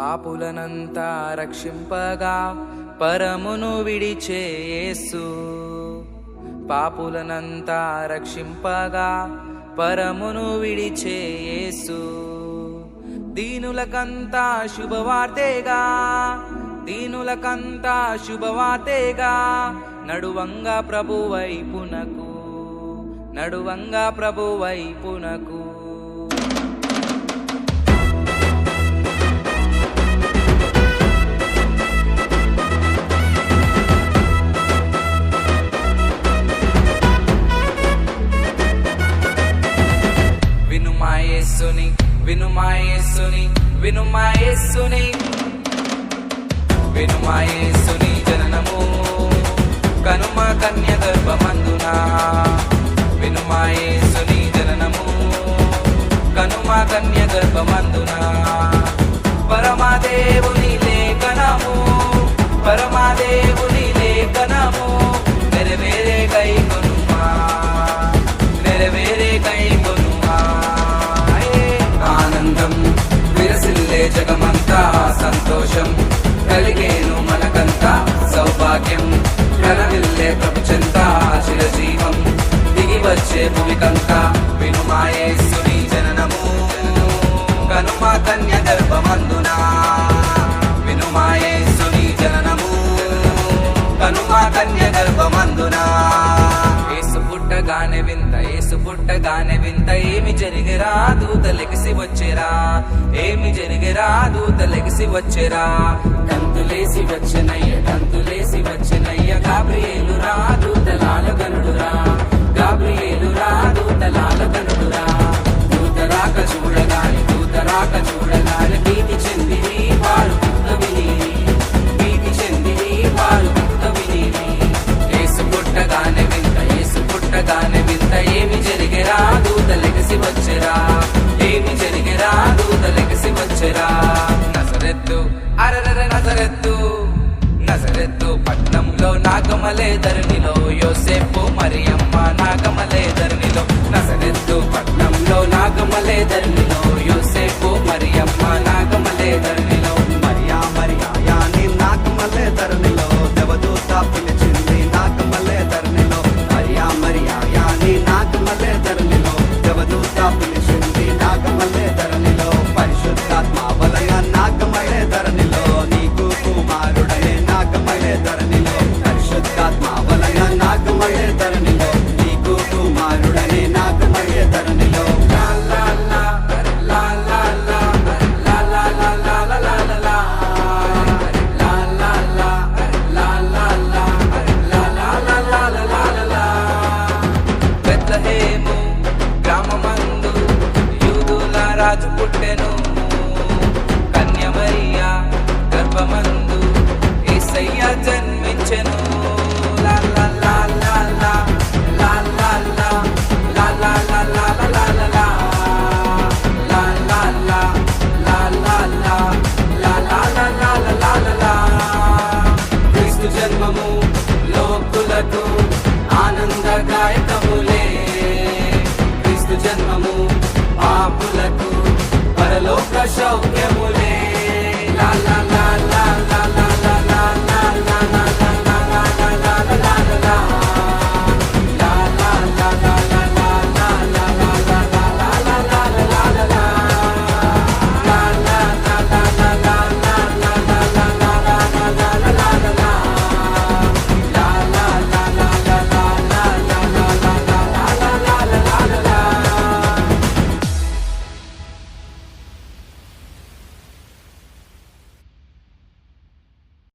పాపులనంతా రక్షింపగా పరమును విడిచే యేసు. పాపులనంతా రక్షింపగా పరమును విడిచే యేసు. దీనులకంతా శుభవార్తేగా, దీనులకంతా శుభవార్తేగా, నడువంగా ప్రభు వైపునకు, నడువంగా ప్రభు వైపునకు. వినుమాయేసుని వినుమాయేసుని వినుమాయేసుని వినుమాయేసుని జననము కనుమ కన్య గర్భమందున. వినుమాయేసుని జననము కనుమ కన్య గర్భమందున. పరమాదేవుని లేఖనము, పరమాదేవుని లేఖనము నెరవేరే కై కొనుమా, నెరవేరే కై కొనుమా. ఆనందం విరసిల్లే జగమంతా, సంతోషం కలిగేను మనకంతా, సౌభాగ్యం కనవిల్లే ప్రపంచంతా, చిరజీవం దిగి వచ్చే భూమికంతా. వినుమాయేసుని జననము కనుమ కన్య గర్భమందున. వినుమాయేసుని జననము కనుమ కన్య గర్భమందున. యేసు పుట్టగానే వింత, యేసు పుట్టగానే వింత, ఏమి జరిగిరా దూతలెగిసి వచ్చేరా, ఏమి జరిగిరా దూతలెగిసి వచ్చేరా. కంతులేసి వచ్చనయ్య, కంతులేసి వచ్చనయ్య, గాబ్రియేలు రా దూతలాల గనుడురా, గాబ్రియేలు రా దూతలాల గనుడురా. దూతరాక చూడగానే, దూతరాక చూడగానే భీతి చెందిరి వారు విని, భీతి చెందిరి వారు విని. యేసు పుట్టగానే వింత, యేసు పుట్టగానే వింత, ఏమి జరిగిరా దూతలెగిసి వచ్చేరా, ఏమి జరిగిరా దూతలెగిసి వచ్చేరా. నజరెత్తు అరరర నజరెత్తు, నజరెత్తు పట్నంలో నాగమలే ధరణిలో, యోసేపు మరియమ్మ నాగమలే ధరణిలో. నజరెత్తు పట్నంలో నాగమలే ధరణిలో, యోసేపు మరియమ్మ నాగమలే ధరణిలో. మరియా మరియా యాని నాగమలే ధరణిలో, దేవదూత పిలిచింది నాగమలే ధరణిలో. మరియా మరియా యాని నాగమలే ధరణిలో, దేవదూత పిలిచింది నాగమలే ధరణిలో. పరిశుద్ధాత్మ వలయ నాగమలే ధరణిలో, నీకు కుమారుడనే నాగమలే ధరణిలో. పరిశుద్ధాత్మ వలయ నాగమలే ధరణిలో,